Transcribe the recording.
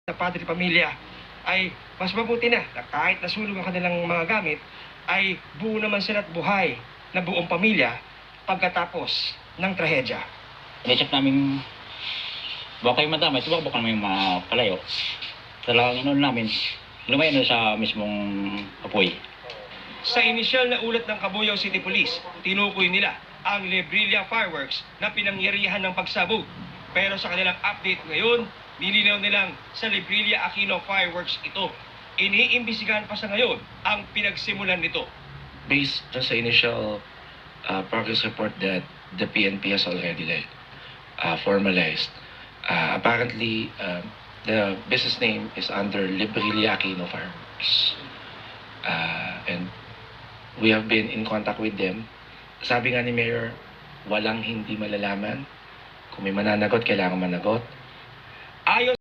sa Padre Pamilya ay mas mabuti na kahit nasunog ang kanilang mga gamit ay buo naman sila at buhay na buong pamilya pagkatapos ng trahedya. Naisip namin, baka kayo madamay, tumakbo ka naman yung mga palayo. Talagang inon namin, lumayan na sa mismong apoy. Sa inisyal na ulat ng Cabuyao City Police, tinukoy nila ang Librilla Fireworks na pinangyarihan ng pagsabog. Pero sa kanilang update ngayon, nilinaw nilang sa Librilla Aquino Fireworks ito. Iniimbisigahan pa sa ngayon ang pinagsimulan nito. Based sa initial progress report that the PNP has already formalized, apparently the business name is under Librilla Aquino Fireworks. And we have been in contact with them. Sabi nga ni Mayor, walang hindi malalaman. Kung may mananagot, kailangan managot. Ayon